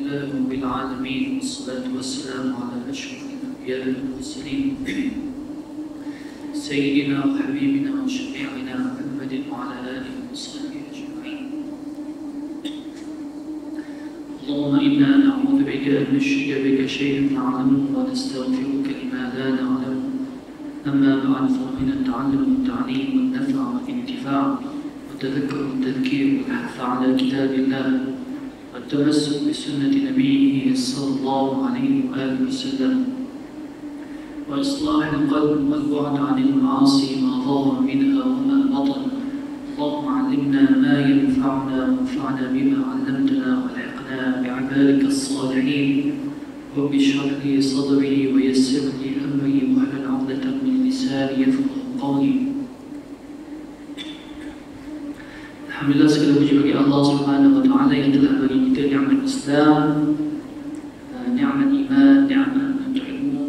لله رب العالمين والصلاة والسلام على أشرف الأنبياء والمرسلين سيدنا وحبيبنا وشفيعنا محمد وعلى آله وصحبه أجمعين. اللهم إنا نعوذ بك أن نشرك بك شيئا نعلمه ونستغفرك لما لا نعلم. أما بعد فمن التعلم والتعليم والنفع والانتفاع والتذكر والتذكير والحث على كتاب الله والتمسك بسنة نبيه صلى الله عليه وآله وسلم وإصلاح القلب والبعد عن المعاصي ما ظهر منها وما بطن. اللهم علمنا ما ينفعنا وانفعنا بما علمتنا والحقنا بعبادك الصالحين. رب اشرح لي صدري ويسر لي أمري واحلل عقدة من لساني يفقهوا قولي. Alhamdulillah, segala puji bagi Allah Subhanahu wa taala yang telah beri kita nikmat Islam, nikmat iman, nikmat ilmu,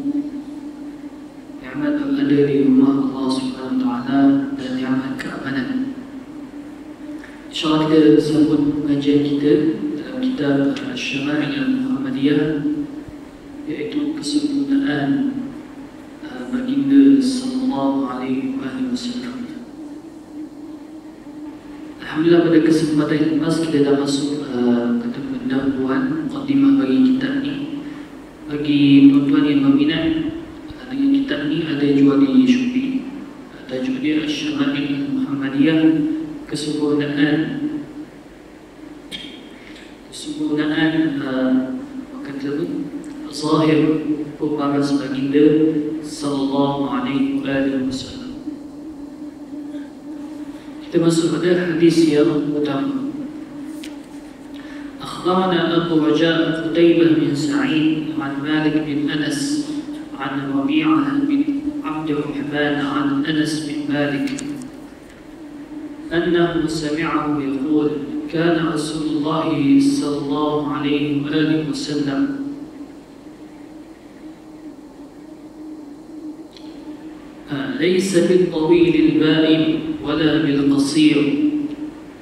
nikmat berada di rumah Allah Subhanahu wa taala dan nikmat keamanan. InsyaAllah kita sambut pengajian kita dalam kitab Asy-Syama'il Al-Muhammadiyah, iaitu kesempurnaan baginda sallallahu alaihi wasallam. Alhamdulillah, pada kesempatan yang lepas kita dah masuk kata pendahuluan mukadimah bagi kitab ni. Bagi tuan-tuan yang berminat dengan kitab ni, ada jual di Shopee. Tajuk dia Asy-Syama'il Al-Muhammadiyah, kesempurnaan kata zahir pewaris baginda sallallahu alaihi wasallam. Kita masuk pada hadis yang pertama. Akhbarana Abu Raja' Qutaybah bin Sa'id an Malik bin Anas an Rabi'ah bin Abdurrahman an Anas bin Malik أنه سمعه يقول كان رسول الله صلى الله عليه وآله وسلم ليس بالطويل البائن ولا بالقصير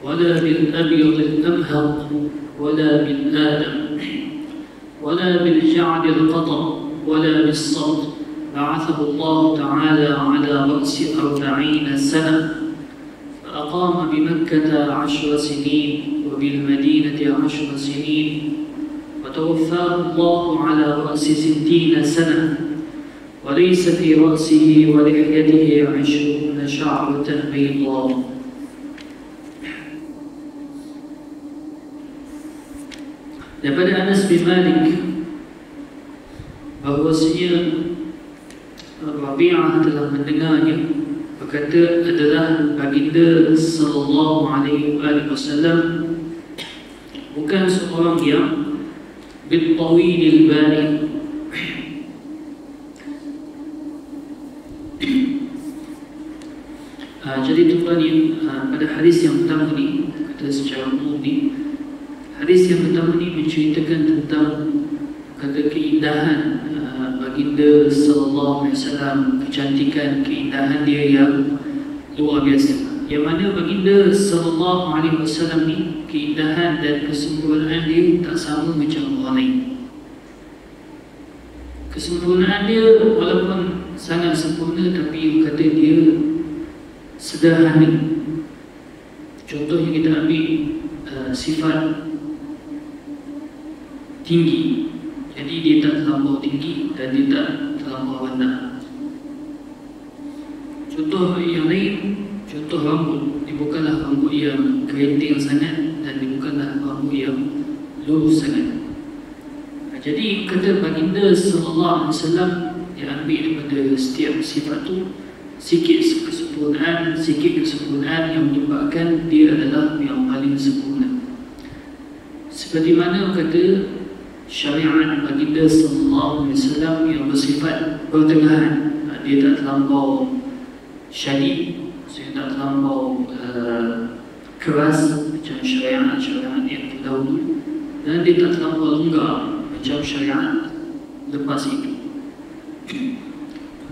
ولا بالأبيض الأمهق ولا بالآدم ولا بالجعد القطر ولا بالصوت. بعثه الله تعالى على رأس 40 سنة، فأقام بمكة 10 سنين وبالمدينة 10 سنين، وتوفاه الله على رأس 60 سنة، وليس في رأسه ولحيته 20 شعرة بيضاء. Daripada Anas bin Malik bahwasanya Rabi'ah telah mendengarnya berkata adalah baginda sallallahu alaihi wasallam bukan seorang yang bil tawilil bani, jadi tuan-tuan yang pada hadis yang pertama ni, kata secara umum ni, hadis yang pertama ni menceritakan tentang kata keindahan baginda sallallahu alaihi wasallam, kecantikan, keindahan dia yang luar biasa. Yang mana baginda sallallahu alaihi wasallam ni, keindahan dan kesempurnaan dia tak sama macam orang lain. Kesempurnaan dia walaupun sangat sempurna, tapi kata dia sederhana. Contohnya kita ambil sifat tinggi, jadi dia tak terlampau tinggi dan dia tak terlampau rendah. Contoh yang lain, contoh rambut, dia bukanlah rambut yang keriting sangat dan dia bukanlah rambut yang lurus sangat. Jadi kata baginda sallallahu alaihi wasallam, dia ambil daripada setiap sifat tu sikit kesempurnaan yang menyebabkan dia adalah yang paling sempurna. Seperti mana kata syariat baginda sallallahu alaihi wasallam yang bersifat pertengahan, dia tak terlampau syadid, tak terlampau keras macam syariat yang terdahulu, dan dia tak terlampau longgar macam syariat lepas itu.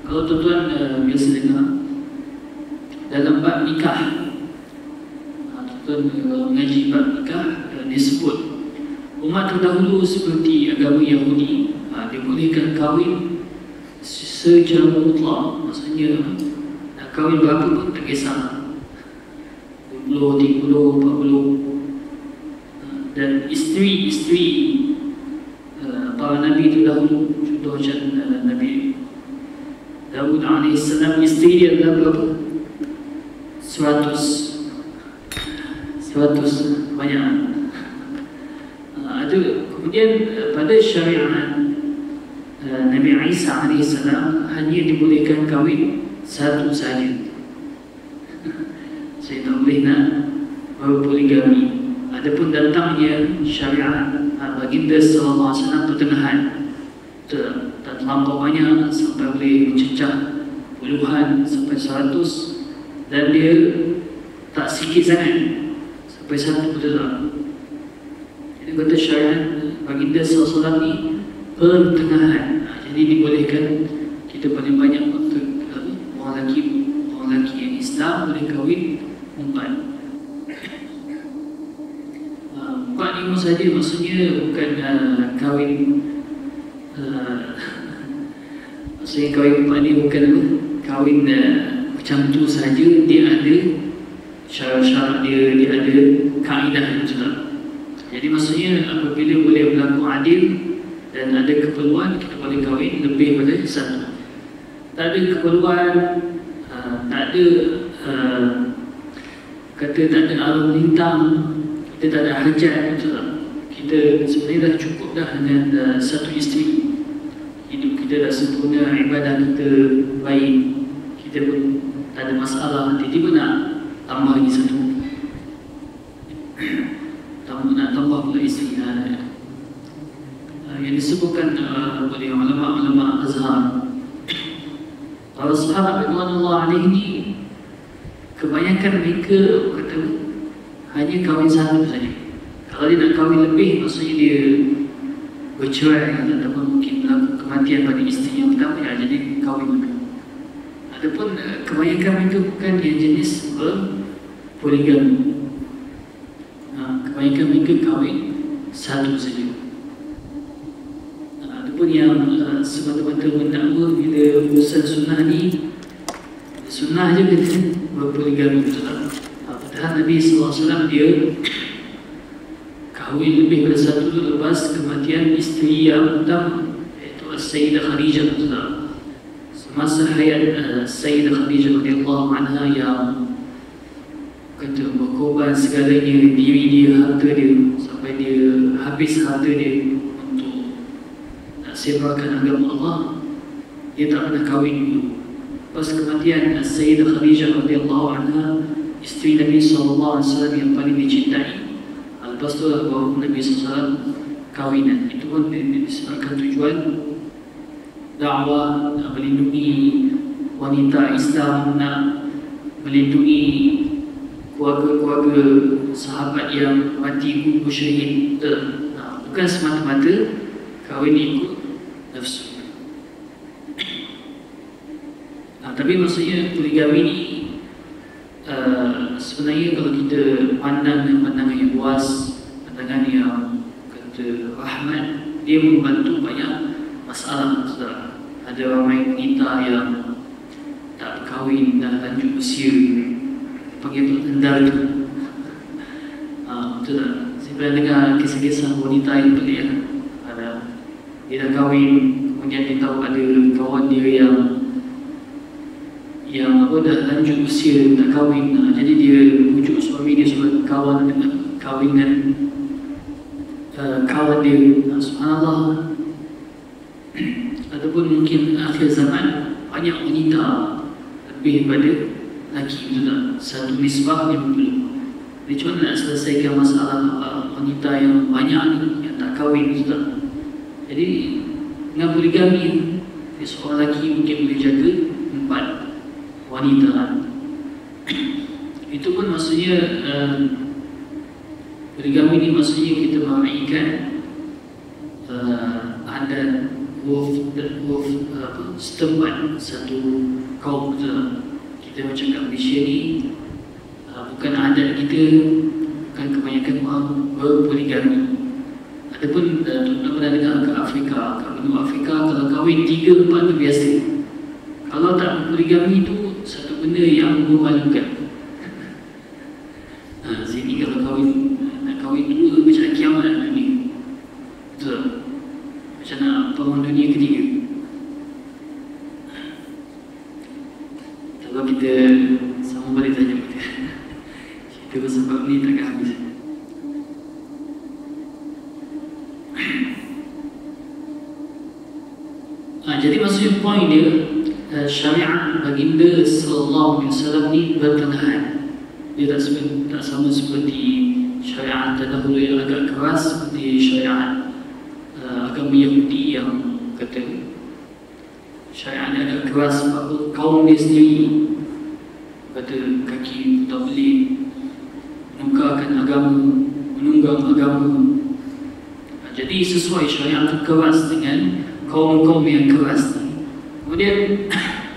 Kalau tuan-tuan biasa dengar dalam bab nikah, tuan-tuan mengaji bab nikah, disebut Umat terdahulu seperti agama Yahudi, dibolehkan kahwin secara mutlak. Maksudnya nak kahwin berapa pun tak kisah, 20, 30, 40. Dan isteri-isteri para Nabi terdahulu, contoh macam Nabi Daud AS, isteri dia adalah berapa? 100 banyak. Kemudian pada syariat Nabi Isa AS hanya dibolehkan kahwin satu saja. Saya tak boleh nak berpoligami. Adapun datangnya syariat baginda sallallahu alaihi wasallam pertengahan, tak terlampau banyak sampai boleh mencecah puluhan sampai 100, dan dia tak sikit sangat sampai 1 betul. Jadi kata syariat baginda sallallahu alaihi wasallam ni pertengahan. Jadi dibolehkan kita paling banyak waktu orang lelaki yang Islam boleh kahwin 4 saja. Maksudnya bukan kahwin maksudnya kahwin 4 ni bukan kahwin macam tu saja. Dia ada syarat-syarat dia ada kaedah juga. Jadi maksudnya apabila boleh berlaku adil dan ada keperluan, kita boleh kahwin lebih pada satu. Tak ada keperluan, tak ada kata tak ada arah lintang, kita tak ada hajat, kita sebenarnya dah cukup dah dengan satu isteri. Hidup kita dah sempurna, ibadah kita baik, kita pun tak ada masalah. Tiba-tiba nak tambah lagi satu, nak tambah pula isteri. Yang disebutkan oleh ulama-ulama Azhar, para sahabat radhiyallahu anhum ni kebanyakan mereka kata hanya kahwin satu saja. Kalau dia nak kahwin lebih, maksudnya dia bercerai ataupun mungkin berlaku kematian pada isteri yang pertama, ya, jadi kahwin lebih. Adapun kebanyakan mereka bukan yang jenis poligami. Kebanyakan mereka kahwin satu saja. Adapun yang semata-mata mendakwa bila urusan sunnah ni, sunnah je kata berpoligami betul. Padahal Nabi SAW dia kahwin lebih pada satu lepas kematian isteri yang pertama, iaitu Sayyidah Khadijah betul. Semasa hayat Sayyidah Khadijah radhiyallahu anha yang kata berkorban segalanya, diri dia, harta dia, sampai dia habis harta dia untuk nak sebarkan agama Allah, dia tak pernah kahwin dulu. Lepas kematian Sayyidah Khadijah radhiyallahu anha, isteri Nabi SAW yang paling dicintai, lepas tu baru Nabi SAW kahwinan. Itu pun disebabkan tujuan dakwah, nak melindungi wanita Islam, nak melindungi keluarga-keluarga sahabat yang mati gugur syahid. Bukan semata-mata kahwin ikut nafsu. Tapi maksudnya poligami ni sebenarnya kalau kita pandang dengan pandangan yang luas, pandangan yang kata rahmat, dia membantu banyak masalah. Ada ramai wanita yang tak berkahwin dah lanjut usia, panggil tendal tu. Betul tak? Saya pernah dengar kisah-kisah wanita yang pelik ya. Dia dah kahwin, kemudian dia tahu ada kawan dia yang dah lanjut usia nak kahwin. Jadi dia pujuk suami dia supaya kahwin dengan kawan dia. Subhanallah. Ataupun mungkin akhir zaman banyak wanita lebih pada lelaki, betul tak? Satu nisbah 50. Jadi cuma nak selesaikan masalah wanita yang banyak ni, yang tak kahwin, betul tak? Jadi dengan poligami, seorang lelaki mungkin boleh jaga 4 wanita. Itu pun maksudnya poligami ni maksudnya kita meraihkan adat setempat satu kaum. Kita macam kat Malaysia ni bukan adat kita, bukan kebanyakan orang berpoligami. Adapun tuan-tuan pernah dengar ke Afrika, kat benua Afrika, kalau kahwin 3-4 tu biasa. Kalau tak poligami tu satu benda yang memalukan. Sini kalau kahwin, nak kahwin 2 macam kiamat nak ni. Betul. Macam nak perang dunia ketiga. Kalau kita sama balik tanya kita bersebab ni takkan habis. Jadi maksudnya poin dia, syariat baginda sallallahu alaihi wasallam ni bertengahan. Dia tak sama seperti syariat terdahulu yang agak keras, seperti syariat agama Yahudi yang kata syariat dia agak keras, kaum dia sendiri kata kaki tak boleh menunggarkan agama, menunggang agama. Jadi sesuai syariat itu keras dengan kaum-kaum yang keras. Kemudian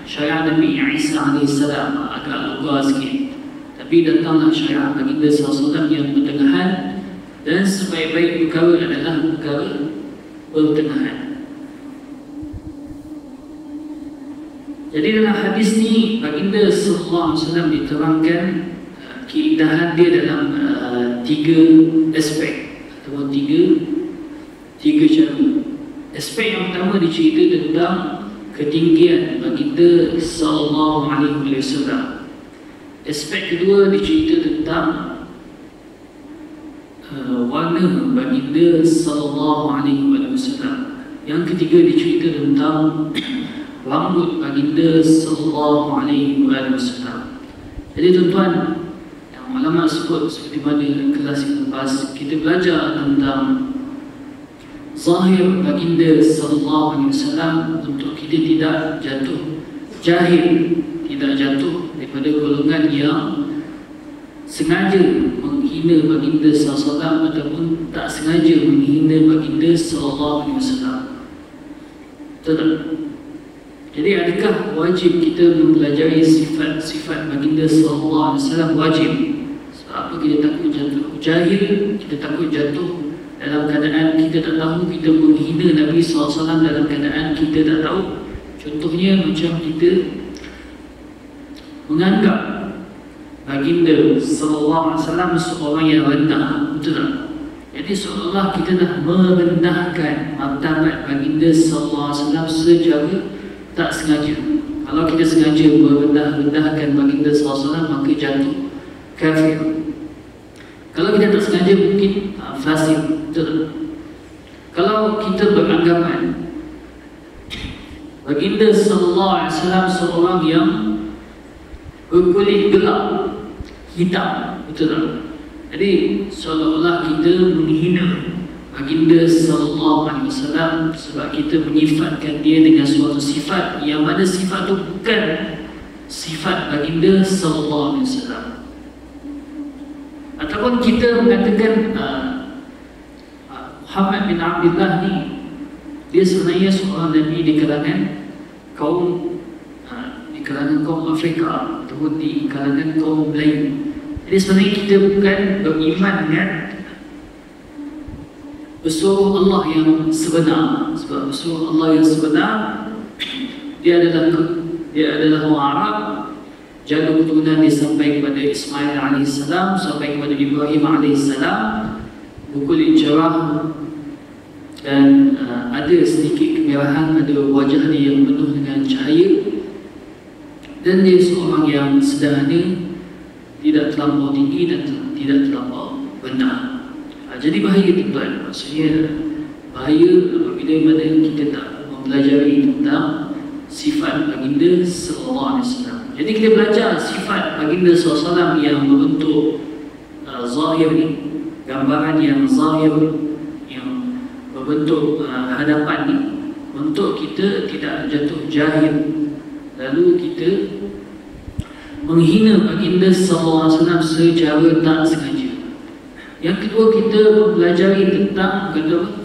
syariat Nabi Isa AS agak luar sikit, tapi datanglah syariat baginda SAW yang pertengahan, dan sebaik-baik perkara adalah perkara pertengahan. Jadi dalam hadis ni baginda SAW diterangkan keindahan dia dalam 3 aspek atau 3 cara. Aspek yang pertama dicerita tentang ketinggian baginda sallallahu alaihi wasallam. Aspek kedua dicerita tentang warna baginda sallallahu alaihi wasallam. Yang ketiga dicerita tentang rambut baginda sallallahu alaihi wasallam. Jadi tuan-tuan, yang ulama sebut seperti mana kelas yang lepas, kita belajar tentang zahir baginda sallallahu alaihi wasallam untuk kita tidak jatuh jahil, tidak jatuh daripada golongan yang sengaja menghina baginda sallallahu alaihi wasallam ataupun tak sengaja menghina baginda sallallahu alaihi wasallam. Betul? Jadi adakah wajib kita mempelajari sifat-sifat baginda sallallahu alaihi wasallam? Wajib. Sebab apa? Kita takut jatuh jahil, kita takut jatuh dalam keadaan kita tak tahu, kita menghina Nabi SAW dalam keadaan kita tak tahu. Contohnya macam kita menganggap baginda SAW seorang yang rendah. Betul tak? Jadi seolah-olah kita dah merendahkan martabat baginda SAW secara tak sengaja. Kalau kita sengaja merendah-rendahkan baginda SAW, maka jatuh kafir. Kalau kita tak sengaja, mungkin fasik. Kalau kita beranggapan baginda sallallahu alaihi wasallam seorang yang berkulit gelap, hitam, betul tak? Jadi seolah-olah kita menghina baginda sallallahu alaihi wasallam sebab kita menyifatkan dia dengan suatu sifat yang mana sifat itu bukan sifat baginda sallallahu alaihi wasallam. Ataupun kita mengatakan Muhammad bin Abdullah ni dia sebenarnya seorang Nabi di kalangan kaum Afrika ataupun di kalangan kaum Melayu. Jadi sebenarnya kita bukan beriman dengan pesuruh Allah yang sebenar. Sebab pesuruh Allah yang sebenar dia adalah orang Arab. Jalur keturunan dia sampai kepada Ismail AS, sampai kepada Ibrahim AS, berkulit cerah dan ada sedikit kemerahan pada wajah dia yang penuh dengan cahaya, dan dia seorang yang sederhana, tidak terlampau tinggi dan tidak terlampau rendah. Jadi bahaya tuan-tuan, maksudnya bahaya apabila mana kita tak mempelajari tentang sifat baginda sallallahu alaihi wasallam. Jadi kita belajar sifat baginda sallallahu alaihi wasallam yang membentuk zahir ni, gambaran yang zahir yang membentuk hadapan ni, untuk kita tidak jatuh jahil lalu kita menghina baginda sallallahu alaihi wasallam secara tak sengaja. Yang kedua, kita mempelajari tentang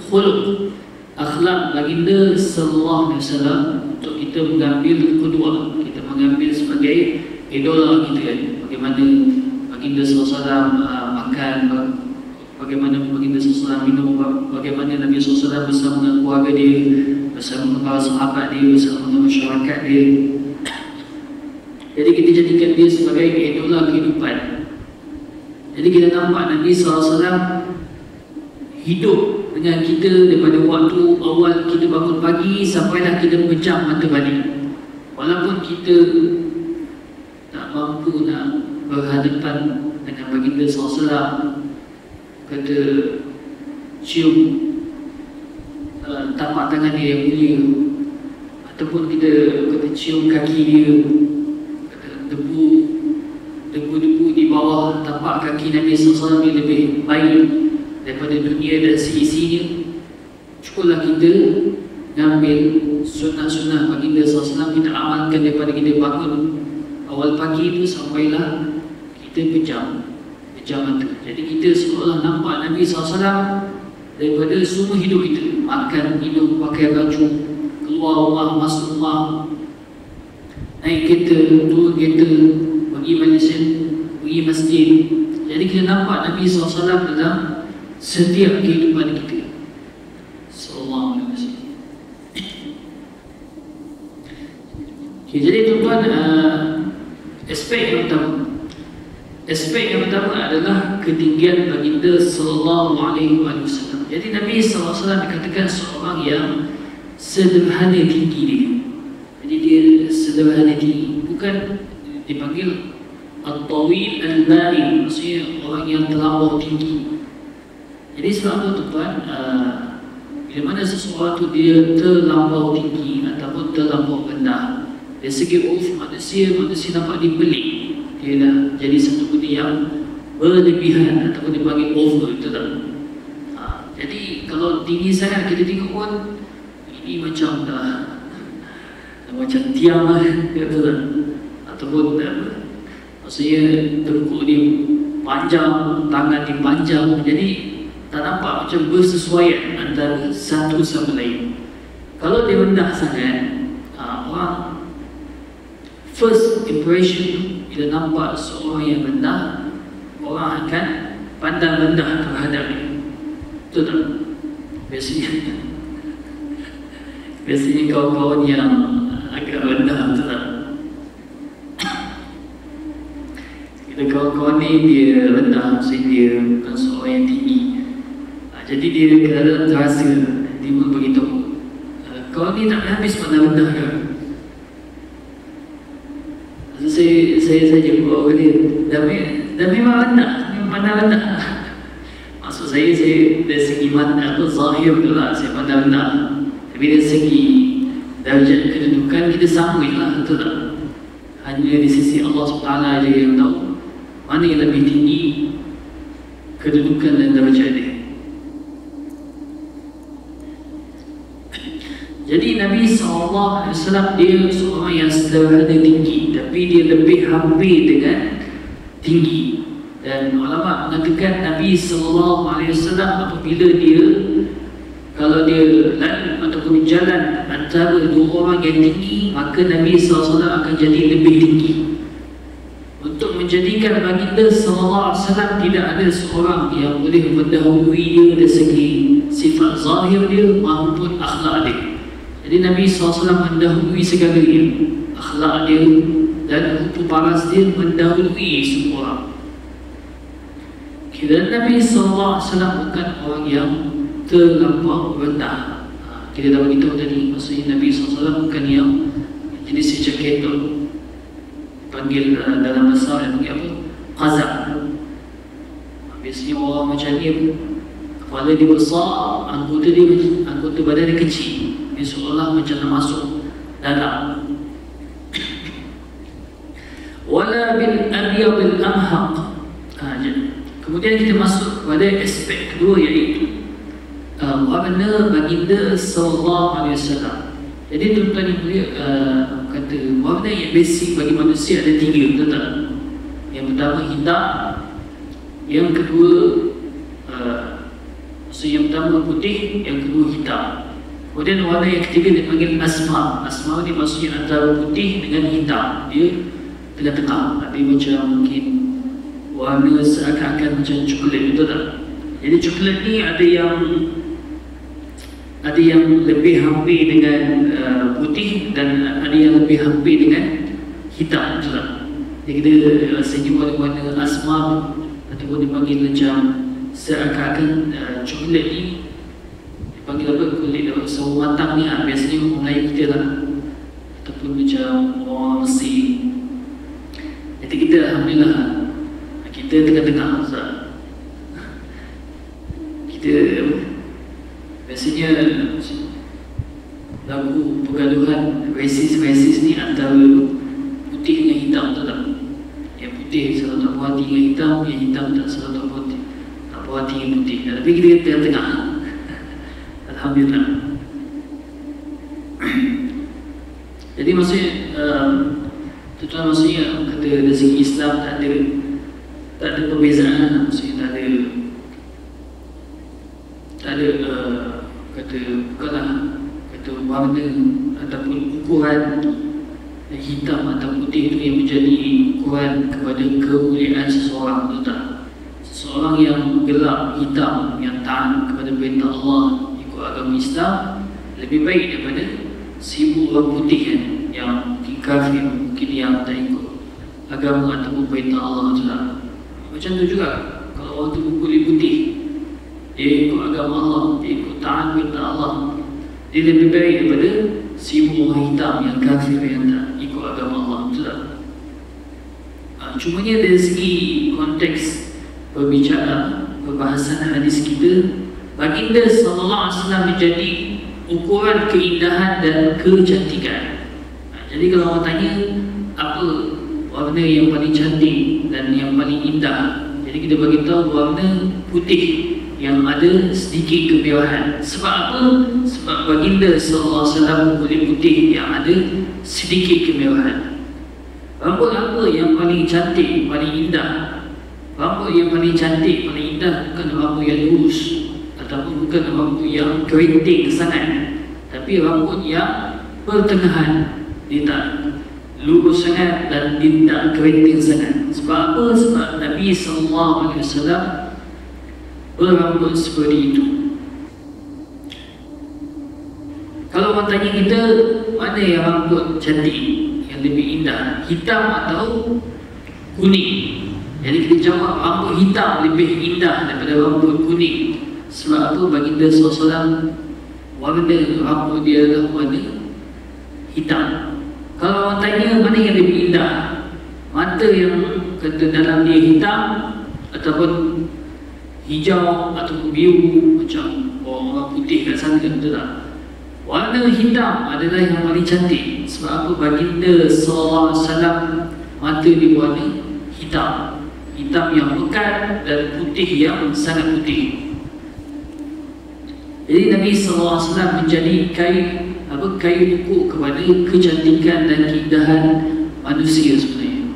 khuluq, akhlak baginda sallallahu alaihi wasallam untuk kita mengambil kedua, kita mengambil sebagai idola kita kan. Bagaimana baginda sallallahu alaihi wasallam makan, bagaimana baginda SAW minum, bagaimana Nabi SAW bersama dengan keluarga dia, bersama dengan para sahabat dia, bersama dengan masyarakat dia. Jadi kita jadikan dia sebagai idola kehidupan. Jadi kita nampak Nabi SAW hidup dengan kita daripada waktu awal kita bangun pagi sampailah kita pejam mata balik. Walaupun kita tak mampu nak berhadapan dengan baginda SAW, kata cium tapak tangan dia yang mulia, ataupun kita kata cium kaki dia, kata debu-debu di bawah tapak kaki Nabi SAW yang lebih baik daripada dunia dan seisinya. Cukuplah kita ngambil sunnah-sunnah baginda SAW, kita amalkan daripada kita bangun awal pagi itu sampailah kita pejam mata. Jadi kita seolah nampak Nabi SAW daripada semua hidup kita, makan, minum, pakai baju, keluar rumah, masuk rumah, naik kereta, turun kereta, pergi majlis, pergi masjid. Jadi kita nampak Nabi SAW dalam setiap kehidupan kita. Sallallahu alaihi wasallam. Okay, jadi tuan-tuan, aspek yang pertama adalah ketinggian baginda Sallallahu Alaihi Wasallam. Jadi Nabi SAW dikatakan seorang yang sederhana tinggi dia. Jadi dia sederhana tinggi, bukan dipanggil At-Tawil Al-Ba'in, maksudnya orang yang terlampau tinggi. Jadi sebab itu tuan-tuan, bila mana seseorang tu dia terlampau tinggi ataupun terlampau rendah, dari segi uruf manusia nampak dia pelik, dia dah jadi satu benda yang berlebihan ataupun dipanggil over, betul tak? Jadi kalau tinggi sangat kita tengok pun ini macam dah macam tiang lah, betul tak? Ataupun maksudnya terukuk dia panjang, tangan dia panjang, jadi tak nampak macam bersesuaian antara satu sama lain. Kalau dia rendah sangat, orang first impression bila nampak seorang yang rendah, orang akan pandang rendah terhadap dia. Betul tak? Biasanya kawan-kawan yang agak rendah, betul tak? Bila kawan-kawan ni dia rendah, maksudnya dia bukan seorang yang tinggi, jadi dia kadang-kadang terasa, dia pun beritahu, kau ni tak habis pandang rendah ke? Saya jumpa dia, dah memang rendah, memang pandang rendah. Maksud saya dari segi mata atau zahir tu lah saya pandang rendah, tapi dari segi darjat kedudukan kita sama lah, betul tak? Hanya di sisi Allah SWT aja yang tahu mana yang lebih tinggi kedudukan dan darjat dia. Jadi Nabi SAW dia seorang yang sederhana tinggi, tapi dia lebih hampir dengan tinggi. Dan ulama mengatakan Nabi SAW apabila dia, kalau dia lalu ataupun jalan antara dua orang yang tinggi, maka Nabi SAW akan jadi lebih tinggi. Untuk menjadikan baginda SAW tidak ada seorang yang boleh mendahului dia dari segi sifat zahir dia maupun akhlak dia. Jadi Nabi SAW mendahului segalanya, akhlak dia dan rupa paras dia mendahului semua orang. Dan Nabi SAW bukan orang yang terlampau rendah. Kita dah beritahu tadi, maksudnya Nabi SAW bukan yang jadi si ceketon, panggil dalam bahasa yang panggil apa? Qazak. Biasanya orang macam ni, kepala dia besar, anggota badan dia kecil, dia seolah macam nak masuk dalam. Wala bil abyad al amhaq. Kemudian kita masuk kepada aspek kedua, iaitu warna baginda Sallallahu Alaihi Wasallam. Jadi tuan-tuan yang mulia, kata warna yang basic bagi manusia ada tiga, betul tak? Yang pertama hitam, yang kedua yang pertama putih, yang kedua hitam. Kemudian warna yang ketiga dipanggil asma. Asma ni maksudnya antara putih dengan hitam, dia tengah-tengah. Tapi macam mungkin warna seakan-akan macam coklat, betul tak? Jadi coklat ni ada yang lebih hampir dengan putih dan ada yang lebih hampir dengan hitam juga. Jadi kita rasanya warna-warna asmar ataupun dipanggil macam seakan-akan coklat ni dipanggil apa, kulit sawo matang ni biasanya orang Melayu kita lah, ataupun macam orang Mesir. Jadi kita alhamdulillah kita tengah-tengah Ustaz. Kita biasanya lagu pergaduhan rasis ni antara putih dengan hitam, betul tak? Yang putih selalu tak puas hati dengan hitam, yang hitam tak selalu tak puas hati dengan putih. Tapi kita tengah-tengah alhamdulillah. Jadi maksudnya tuan maksudnya kata dari segi Islam tak ada perbezaan, maksudnya tak ada kata bukanlah kata warna ataupun ukuran hitam atau putih itu yang menjadi ukuran kepada kemuliaan seseorang, betul tak? Seseorang yang gelap hitam, yang taat kepada perintah Allah, ikut agama Islam, lebih baik daripada 1000 orang putih kan, yang mungkin kafir, mungkin yang tak ikut agama ataupun perintah Allah, betul tak? Macam tu juga kalau orang tu kulit putih, dia ikut agama Allah, dia ikut taat perintah Allah, dia lebih baik daripada 1000 orang hitam yang kafir, yang tak ikut agama Allah, betul tak? Cumanya dari segi konteks perbahasan hadis kita, baginda sallallahu alaihi wasallam menjadi ukuran keindahan dan kecantikan. Jadi kalau orang tanya apa warna yang paling cantik dan yang paling indah, jadi kita bagi tahu warna putih yang ada sedikit kemewahan. Sebab apa? Sebab baginda sallallahu alaihi wasallam kulit putih yang ada sedikit kemewahan. Rambut apa yang paling cantik, paling indah? Rambut yang paling cantik, paling indah bukan rambut yang lurus ataupun bukan rambut yang keriting sangat, tapi rambut yang pertengahan. Dia tak lurus sangat dan dia tak keriting sangat. Sebab apa? Sebab Nabi sallallahu alaihi wasallam berambut seperti itu. Kalau orang tanya kita mana yang rambut cantik, yang lebih indah, hitam atau kuning? Jadi kita jawab rambut hitam lebih indah daripada rambut kuning. Sebab apa? Baginda SAW warna rambut dia adalah warna hitam. Kalau orang tanya mana yang lebih indah, mata yang kata dalam dia hitam ataupun hijau ataupun biru macam orang putih kat sana, betul tak? Warna hitam adalah yang paling cantik. Sebab apa? Baginda sallallahu alaihi wasallam mata dia warna hitam, hitam yang pekat dan putih yang sangat putih. Jadi Nabi sallallahu alaihi wasallam menjadi kayu pokok kepada kecantikan dan keindahan manusia sebenarnya.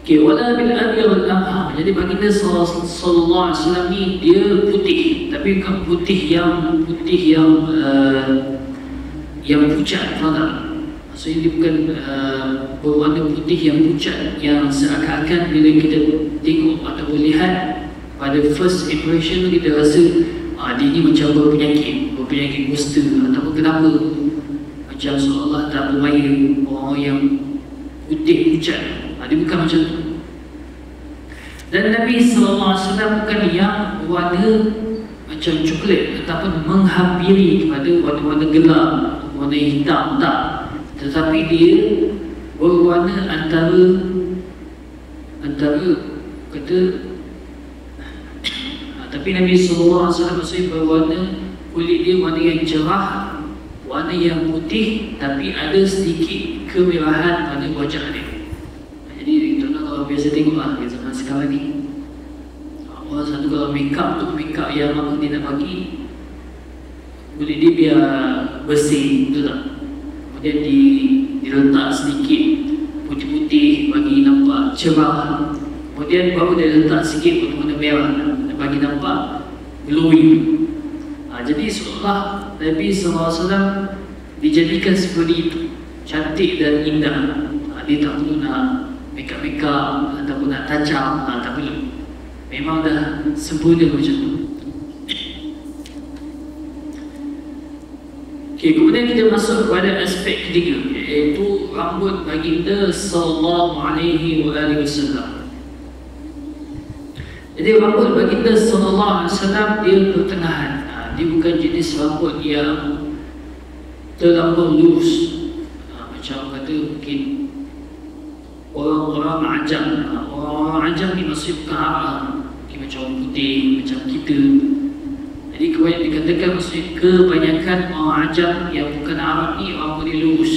Okay, wala bil abyad wal amha. Jadi baginda sallallahu alaihi wasallam ni dia putih, tapi bukan putih yang pucat, tahu tak? Maksudnya dia bukan berwarna putih yang pucat, yang seakan-akan bila kita tengok ataupun lihat pada first impression kita rasa dia ni macam berpenyakit kusta ataupun kenapa macam seolah tak bermain orang yang putih pucat. Dia bukan macam tu. Dan Nabi SAW bukan yang berwarna macam coklat ataupun menghampiri kepada warna-warna gelap, warna hitam, tak. Tetapi dia berwarna antara kata tapi Nabi SAW maksudnya berwarna kulit dia warna yang cerah, warna yang putih, tapi ada sedikit kemerahan pada wajah dia. Jadi tuan-tuan kalau biasa tengoklah di zaman sekarang ni, orang satu kalau make up tu make up yang apa dia nak bagi kulit dia biar bersih, betul tak? Kemudian diletak sedikit putih-putih bagi nampak cerah. Kemudian baru dia letak sikit warna merah bagi nampak glowing. Jadi seolah Nabi SAW dijadikan seperti itu, cantik dan indah. Dia tak perlu nak make up ataupun nak touch up, tak perlu. memang dah sempurna macam tu. Okay, kemudian kita masuk kepada aspek ketiga, iaitu rambut baginda sallallahu alaihi wasallam. Jadi rambut baginda sallallahu alaihi wasallam dia pertengahan. Dia bukan jenis rambut yang terlampau lurus. Macam kata mungkin orang-orang ajam. Orang-orang ajam ni maksud bukan Arab. Mungkin macam orang putih, macam kita. Jadi kebanyakan dikatakan maksudnya kebanyakan orang ajam yang bukan Arab ni rambut dia lurus.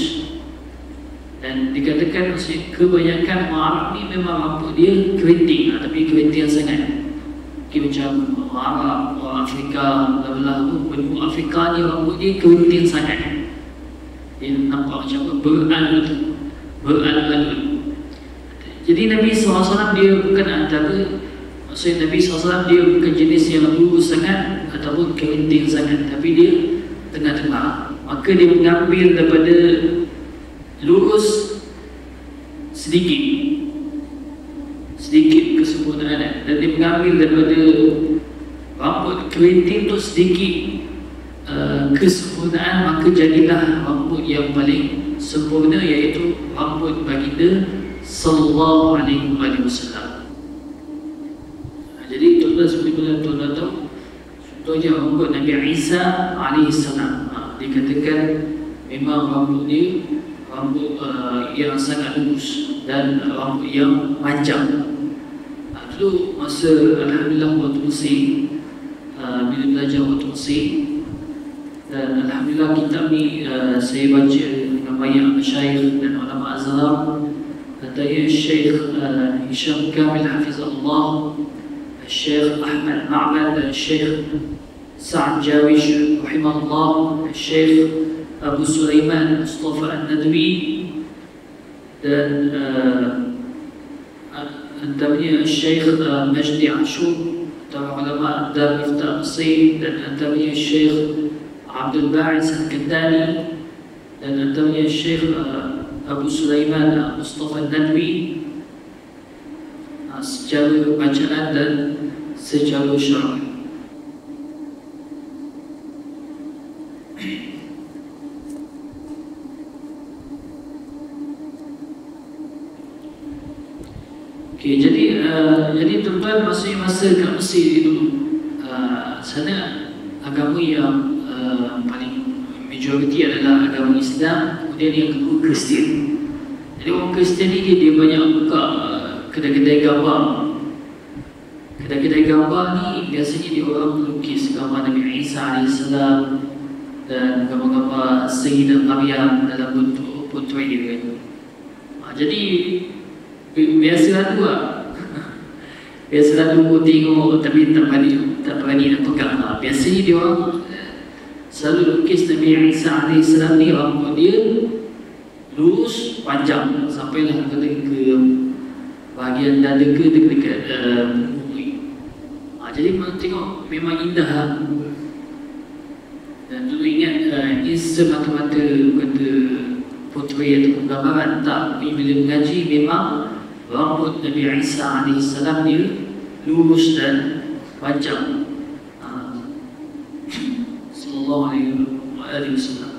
Dan dikatakan maksudnya kebanyakan orang Arab ni memang rambut dia keriting, tapi keriting sangat. Mungkin macam orang Arab, orang Afrika, belah-belah benua Afrika ni rambut dia keriting sangat. Dia nampak macam beralut-alut. Jadi Nabi SAW dia bukan antara, maksudnya Nabi SAW dia bukan jenis yang lurus sangat ataupun kerinting sangat, tapi dia tengah-tengah. Maka dia mengambil daripada lurus sedikit kesempurnaan, dan dia mengambil daripada rambut kerinting tu sedikit kesempurnaan, maka jadilah rambut yang paling sempurna, iaitu rambut baginda sallallahu alaihi wasallam. Jadi tuan-tuan sebenarnya tuan-tuan tahu, contohnya rambut Nabi Isa alaihi salam, dikatakan memang rambut dia rambut yang sangat lurus dan rambut yang panjang. Dulu masa alhamdulillah waktu Mesir, bila belajar waktu Mesir, dan alhamdulillah kitab ni saya baca dengan banyak masyayikh dan ulama Azhar. Katanya Syekh Hisham Kamil Hafizahullah, Syekh Ahmad Ma'bad dan Syekh Sa'ad Jawish rahimahullah, Syekh Abu Sulaiman Mustafa An-Nadwi, dan antaranya Syekh Majdi Ashur, antara ulama Dar Miftah Mesir, dan antaranya Syekh Abdul Ba'is Al-Kandani, dan antaranya Syekh Abu Sulaiman Mustafa An-Nadwi, secara bacaan dan secara syar'i. Okay, jadi tuan-tuan masa kat Mesir dulu, sana agama yang paling majoriti adalah agama Islam, kemudian yang kedua Kristian. Jadi orang Kristian ni dia banyak buka kedai-kedai gambar. Kedai-kedai gambar ni biasanya dia orang melukis gambar Nabi Isa AS dan gambar-gambar Sayyidah Maryam dalam bentuk portrait dia. Jadi biasa lah. Biasa lalu tengok tapi tak berani nak pegang. Biasanya dia orang selalu lukis Nabi Isa AS ni rambut dia lurus panjang sampailah ke bahagian dada ke dekat jadi tengok memang indah. Dan dulu ingat ini semata-mata kata portrait atau gambaran, tak. Bila mengaji memang rambut Nabi Isa AS dia lurus dan panjang. Sallallahu alaihi wasallam.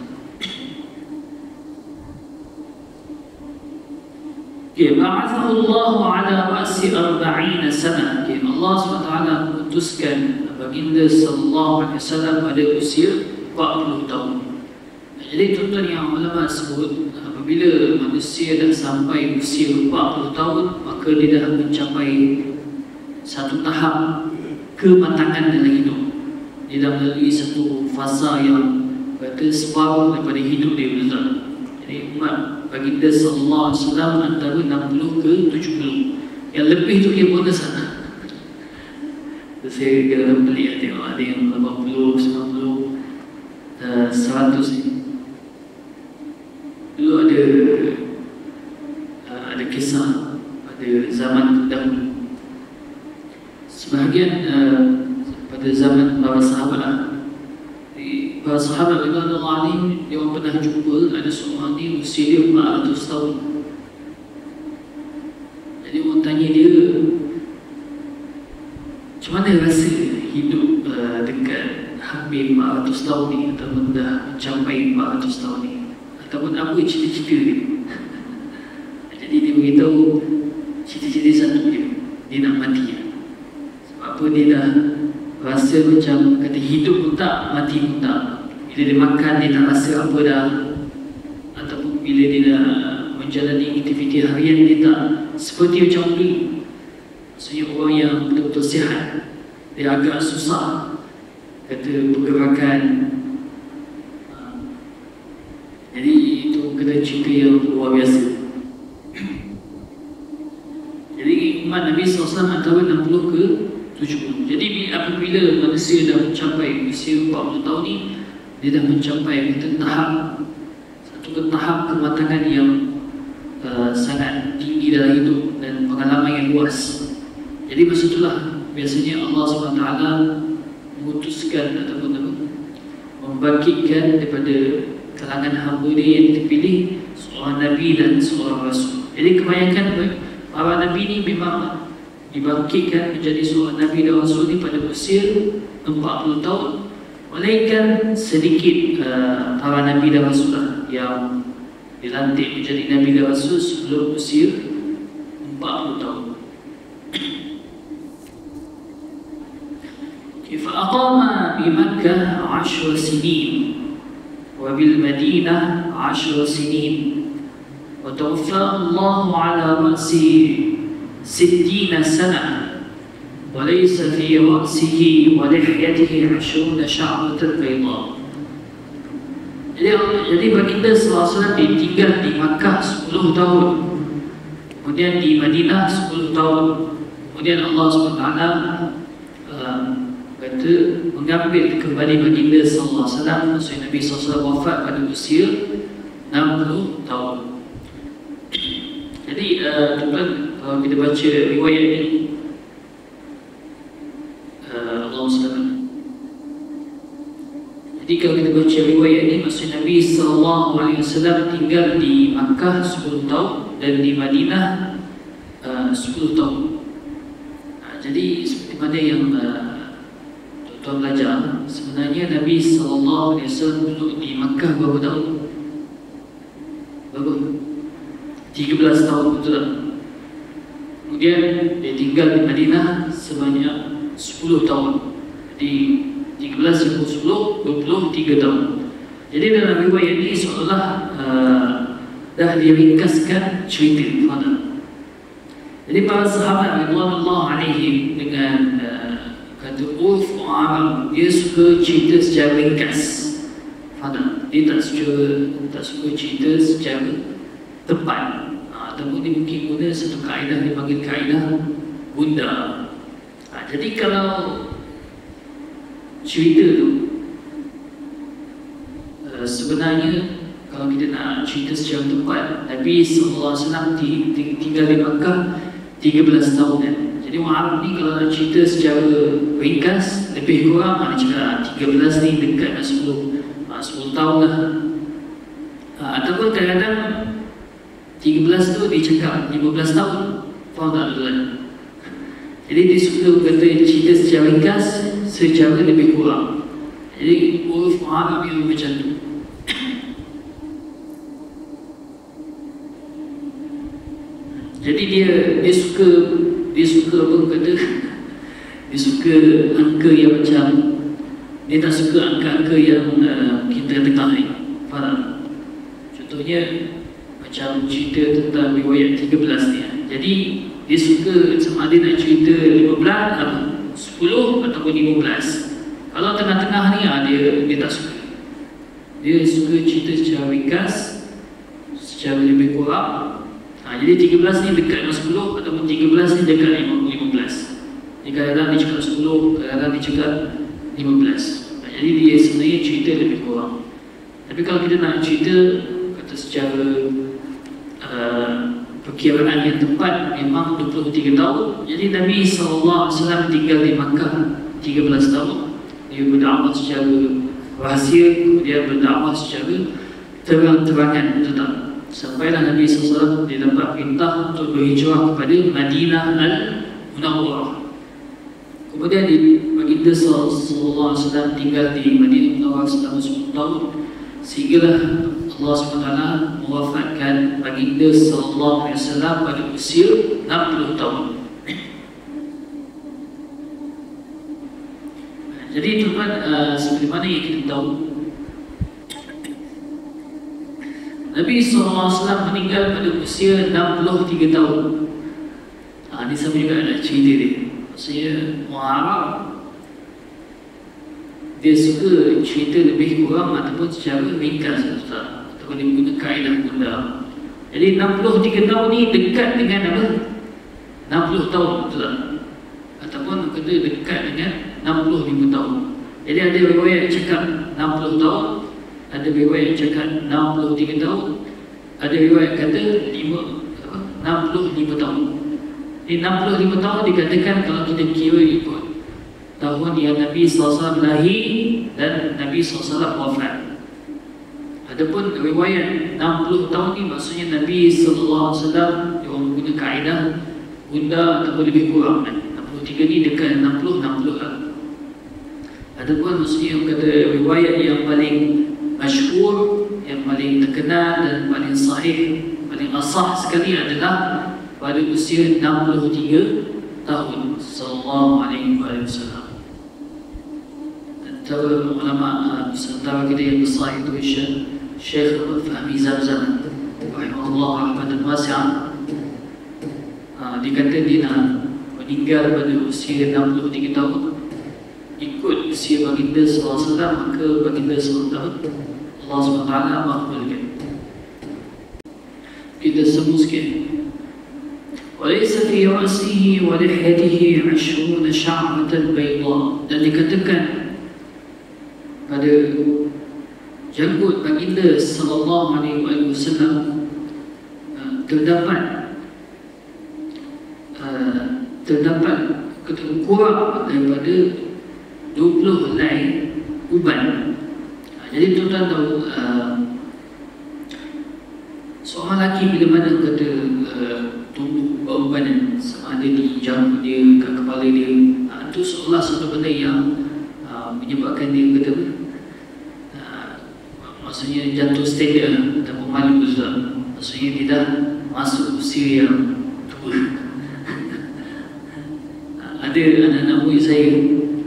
Ba'athahu Allah ala ra'si 40 sana. Allah SWT memutuskan baginda sallallahu alaihi wasallam pada usia 40 tahun. Jadi tuan-tuan yang ulama sebut, apabila manusia dah sampai usia 40 tahun, maka dia dah mencapai satu tahap kematangan dalam hidup. Dia dah melalui satu fasa yang kata separuh daripada hidup dia betul. Jadi umat baginda sallallahu alaihi wasallam antara 60 ke 70. Yang lebih tu dia bonus sana. Saya kira pelik tengok ada yang 80, 90, 100 ni. Dulu ada kisah pada zaman dahulu. Sebahagian pada zaman para sahabat, para sahabat radhiyallahu anhum, dia orang pernah jumpa ada seorang ni usia dia 400 tahun. Jadi orang tanya dia, mana rasa hidup dekat hampir 400 tahun ni, ataupun dah mencapai 400 tahun ni, ataupun apa cita-cita dia? Jadi dia beritahu cita-cita satu dia nak mati. Sebab apa? Dia dah rasa macam kata hidup pun tak, mati pun tak. Bila dia makan dia tak rasa apa dah, ataupun bila dia dah menjalani aktiviti harian dia tak seperti macam dulu. Maksudnya orang yang betul-betul sihat, dia agak susah kata pergerakan. Jadi itu kena cerita yang luar biasa. Jadi umat Nabi SAW antara 60 ke 70. Jadi apabila manusia dah mencapai usia 40 tahun ni, dia dah mencapai satu tahap kematangan yang sangat tinggi dalam hidup dan pengalaman yang luas. Jadi masa itulah biasanya Allah SWT memutuskan ataupun membangkitkan daripada kalangan hamba dia yang terpilih seorang Nabi dan seorang Rasul. Jadi kebanyakan para Nabi ni memang dibangkitkan menjadi seorang Nabi dan Rasul ni pada usia 40 tahun. Melainkan sedikit para Nabi dan Rasul yang dilantik menjadi Nabi dan Rasul sebelum usia 40 tahun. فأقام بمكة 10 سنين وبالمدينة 10 سنين وتوفاه الله على رأس 60 سنة وليس في رأسه ولحيته 20 شعرة بيضاء. Jadi baginda SAW tinggal di Makkah 10 tahun, kemudian di Madinah 10 tahun, kemudian Allah SWT kata mengambil kembali baginda sallallahu alaihi wasallam. Maksudnya Nabi SAW wafat pada usia 60 tahun. Jadi tuan, kalau kita baca riwayat ini, Allahumma salli. Jadi kalau kita baca riwayat ini, maksudnya Nabi sallallahu alaihi wasallam tinggal di Makkah 10 tahun dan di Madinah 10 tahun. Jadi seperti mana yang tuan belajar, sebenarnya Nabi SAW duduk di Makkah berapa tahun? Berapa? 13 tahun, betul tak? Kemudian dia tinggal di Madinah sebanyak 10 tahun. Jadi 13, 10, 23 tahun. Jadi dalam riwayat ini seolah dah diringkaskan cerita pada. Jadi para sahabat radhiyallahu alaihim dengan kata urf Arab, dia suka cerita secara ringkas. Faham? Dia tak suka cerita secara tepat. Ataupun dia mungkin guna satu kaedah, dia panggil kaedah bunda. Jadi kalau cerita tu sebenarnya kalau kita nak cerita secara tepat, Nabi SAW tinggal di Makkah 13 tahun kan. Jadi orang Arab ni kalau nak cerita secara ringkas, lebih kurang dia cakap 13 ni dekat 10 tahun lah. Ataupun kadang-kadang 13 tu dia cakap 15 tahun. Faham tak tuan? Jadi dia suka kata cerita secara ringkas, secara lebih kurang. Jadi uruf Arab yang macam tu. Jadi dia suka apa kata, dia suka angka yang macam, dia tak suka angka-angka yang kita tengah ni. Faham? Contohnya macam cerita tentang riwayat 13 ni. Jadi dia suka sama ada nak cerita 15, 10 ataupun 15. Kalau tengah-tengah ni dia tak suka. Dia suka cerita secara ringkas, secara lebih kurang. Jadi 13 ni dekat dengan 10 ataupun 13 ni dekat dengan 15. Jadi kadang-kadang dia cakap 10, kadang-kadang dia cakap 15. Jadi dia sebenarnya cerita lebih kurang. Tapi kalau kita nak cerita kata secara perkiraan yang tepat, memang 23 tahun. Jadi Nabi SAW tinggal di Makkah 13 tahun. Dia berdakwah secara rahsia, kemudian berdakwah secara terang-terangan, betul tak? Sampailah Nabi SAW dia dapat perintah untuk berhijrah kepada Madinah Al-Munawwarah. Kemudian baginda sallallahu alaihi wasallam tinggal di Madinah Munawwarah selama 10 tahun, sehinggalah Allah SWT mewafatkan baginda sallallahu alaihi wasallam pada usia 60 tahun. Jadi tuan, seperti mana yang kita tahu, Nabi SAW meninggal pada usia 63 tahun. Ini sama juga ada cerita dia. Maksudnya orang Arab, dia suka cerita lebih kurang ataupun secara ringkas, ataupun dia guna kaedah bunda. Jadi 63 tahun ni dekat dengan apa? 60 tahun, betul tak? Ataupun kata dekat dengan 65 tahun. Jadi ada riwayat yang cakap 60 tahun, ada riwayat yang cakap 63 tahun, ada riwayat kata 65 tahun. Di 65 tahun dikatakan kalau kita kira ikut tahun yang Nabi SAW lahir dan Nabi SAW wafat. Adapun riwayat 60 tahun ni maksudnya Nabi SAW dia orang guna kaedah bunda ataupun lebih kurang. 63 ni dekat 60 lah. Adapun maksudnya yang kata riwayat yang paling masyhur, yang paling terkenal dan paling sahih, paling asah sekali adalah pada usia 63 tahun sallallahu alaihi wasallam. Antara ulama Nusantara kita yang besar itu Syekh Fahmi Zamzam rahimahullah rahmatan wasi'ah. Dia kata dia nak meninggal pada usia 63 tahun ikut usia baginda sallallahu alaihi wasallam, maka baginda sallallahu alaihi wasallam Allah SWT makbulkan. Kita semua sikit. وليس في رأسه ولحيته 20 شعرة بيضاء. Dan dikatakan pada janggut baginda sallallahu alaihi wasallam terdapat kurang daripada 20 helai uban. Jadi tuan-tuan tahu, seorang lelaki bila mana kata tumbuh bau badan, sama ada di janggut dia, kat kepala dia, itu seolah satu benda yang menyebabkan dia kata maksudnya jatuh standard ataupun malu juga. Maksudnya dia dah masuk usia yang tua. Ada anak-anak murid saya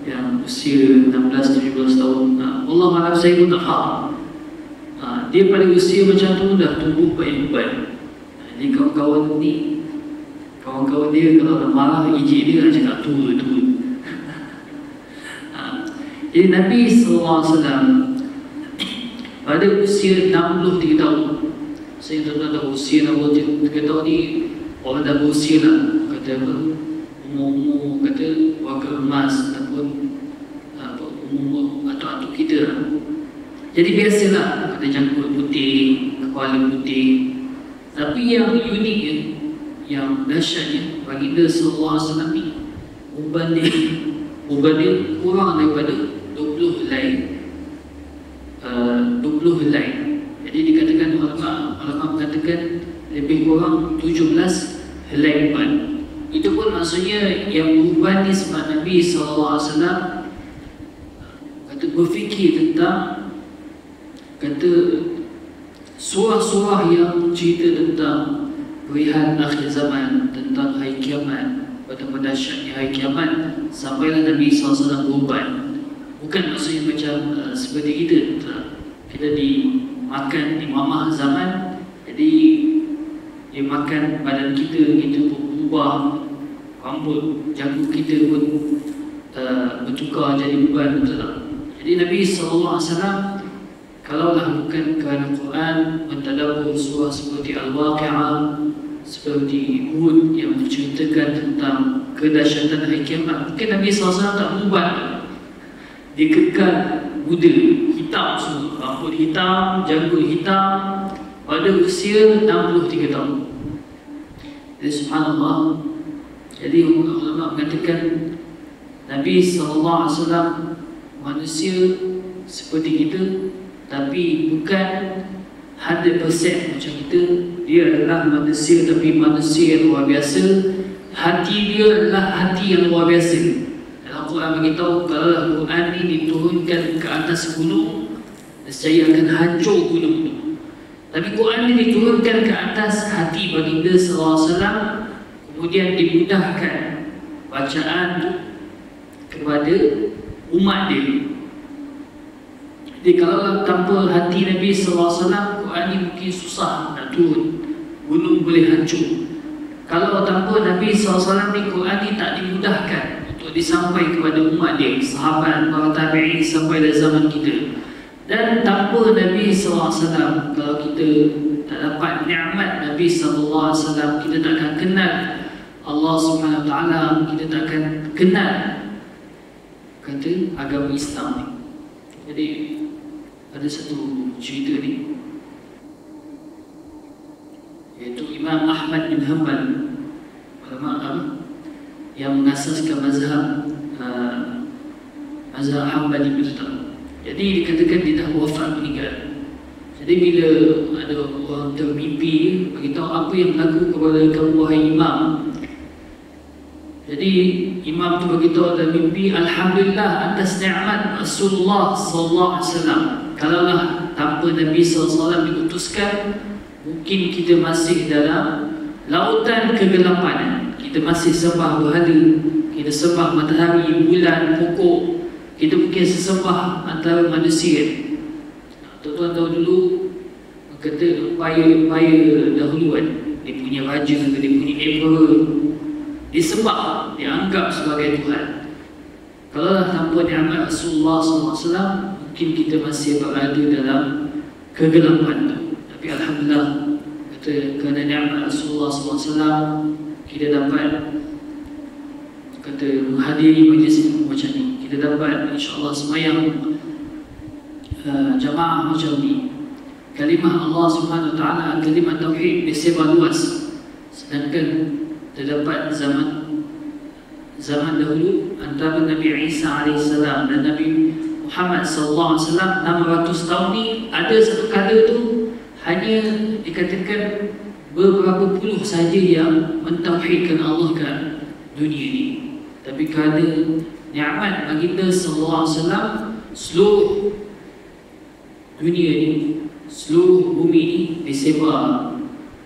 yang usia 16-17 tahun, Allah malam saya pun tak faham. Dia pada usia macam tu dah tumbuh banyak uban. Ni kawan-kawan ni, kawan-kawan dia kalau nak marah, ijik dia nak cakap tua. Jadi Nabi SAW pada usia 63 tahun, saya tak tahu usia 63 tahun ni orang dah berusia lah, kata apa, umur kata warga emas ataupun umur atuk-atuk kita lah. Jadi biasalah kata janggut putih, kepala putih. Tapi yang uniknya, yang dahsyatnya, baginda sallallahu alaihi wasallam ni uban dia kurang daripada 20 helai. 20 helai. Jadi dikatakan ulama mengatakan lebih kurang 17 helai uban. Itu pun maksudnya yang uban ni sebab Nabi sallallahu alaihi wasallam kata berfikir tentang kata surah-surah yang cerita tentang perihal akhir zaman, tentang hari kiamat, betapa dahsyatnya hari kiamat, sampailah Nabi SAW berubat. Bukan maksudnya macam seperti kita, kita dimakan, dimamah zaman, jadi dia makan badan kita pun berubah, rambut, janggut kita pun bertukar jadi beban, betul tak? Jadi Nabi SAW kalaulah bukan kerana Quran mentadabbur surah seperti Al-Waqi'ah, seperti Hud yang menceritakan tentang kedahsyatan hari kiamat, mungkin Nabi SAW tak berubah. Dia kekal muda, hitam semua, rambut hitam, janggut hitam pada usia 63 tahun. Jadi subhanallah. Jadi ulama mengatakan Nabi SAW manusia seperti kita, tapi bukan 100% macam kita. Dia adalah manusia, tapi manusia yang luar biasa. Hati dia adalah hati yang luar biasa. Dalam pernah beritahu kalau Quran ini diturunkan ke atas gunung, nescaya akan hancur gunung itu. Tapi Quran ini diturunkan ke atas hati baginda sallallahu alaihi wasallam, kemudian dimudahkan bacaan kepada umat dia. Jadi kalau tanpa hati Nabi sallallahu alaihi wasallam, Quran ini mungkin susah nak turun, gunung boleh hancur. Kalau tanpa Nabi SAW ni, Quran ni tak dimudahkan untuk disampai kepada umat dia, sahabat, para tabi'in sampai dari zaman kita. Dan tanpa Nabi SAW, kalau kita tak dapat nikmat Nabi SAW, kita tak akan kenal Allah SWT, kita tak akan kenal kata agama Islam ni. Jadi ada satu cerita ni, iaitu Imam Ahmad bin Hanbal, ulama yang mengasaskan mazhab Hanbali Mazhab. Jadi dikatakan dia dah wafat, meninggal. Jadi bila ada orang termimpi beritahu apa yang berlaku kepada kamu wahai Imam. Jadi Imam tu beritahu dalam mimpi, alhamdulillah atas nikmat Rasulullah sallallahu alaihi wasallam. Kalaulah tanpa Nabi sallallahu alaihi wasallam diutuskan, mungkin kita masih dalam lautan kegelapan. Kita masih sembah berhala, kita sembah matahari, bulan, pokok. Kita mungkin sesembah antara manusia. Tuan-tuan tahu dulu, kata upaya dahulu kan, dia punya raja, dia punya emperor, disembah, dianggap sebagai Tuhan. Kalau tanpa nikmat Rasulullah SAW, mungkin kita masih berada dalam kegelapan tu. Tapi alhamdulillah, kerana nikmat Rasulullah SAW, kita dapat menghadiri majlis macam ni. Kita dapat insya-Allah semayang jamaah macam ni. Kalimah Allah Subhanahu Wa Taala, kalimah tauhid disebar luas. Sedangkan terdapat zaman dahulu antara Nabi Isa alaihissalam dan Nabi Muhammad sallallahu alaihi wasallam 600 tahun ni, ada satu kala tu hanya dikatakan beberapa puluh saja yang mentauhidkan Allah kat dunia ni. Tapi kerana nikmat baginda sallallahu alaihi wasallam, seluruh dunia ni, seluruh bumi ni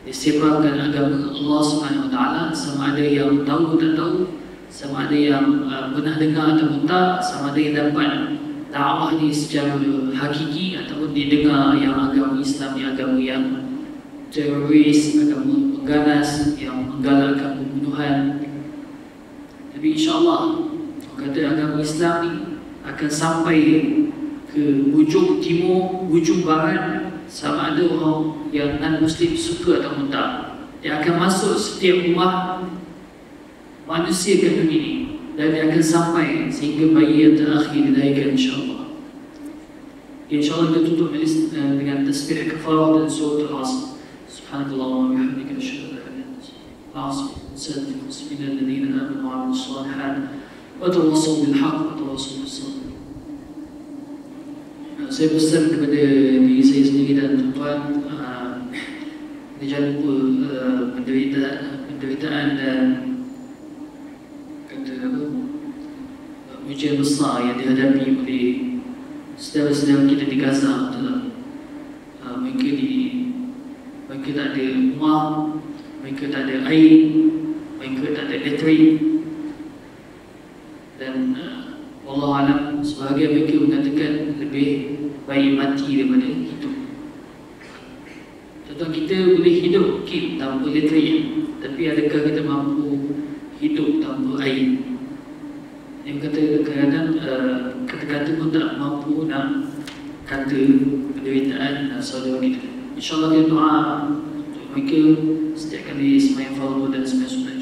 disebarkan agama Allah Subhanahu Wa Taala, sama ada yang tahu tak tahu, sama ada yang pernah dengar atau tak, sama ada yang dapat dakwah ni secara hakiki ataupun didengar yang agama Islam ni agama yang teroris, agama pengganas yang menggalakkan pembunuhan. Tapi insya-Allah kata agama Islam ni akan sampai ke hujung timur, hujung barat, sama ada orang yang non-Muslim suka atau tak. Dia akan masuk setiap rumah manusia ke dunia ini, dan dia akan sampai sehingga bayi yang terakhir dilahirkan insya-Allah. InsyaAllah kita tutup majlis dengan tasbih kafarah dan surah Al-Asr. Subhanallah wa bihamdika asyhadu an la ilaha illa anta astaghfiruka wa atubu ilaik. Alladhina amanu wa 'amilus shalihat wa tawassaw bil haqq wa tawassaw bis sabr. Saya pesan kepada diri saya sendiri dan tuan-tuan, jangan lupa penderitaan dan ujian besar yang dihadapi oleh saudara-saudara kita di Gaza. Mereka tak ada rumah, mereka tak ada air, mereka tak ada elektrik, dan Allah alam sebahagian mereka mengatakan lebih baik mati daripada hidup. Contoh, kita boleh hidup mungkin tanpa elektrik, tapi adakah kita mampu hidup tanpa air? Yang kata kadang-kadang kata-kata pun tak mampu nak kata penderitaan saudara kita. InsyaAllah kita doa untuk mereka setiap kali sembahyang fardu dan sembahyang sunat.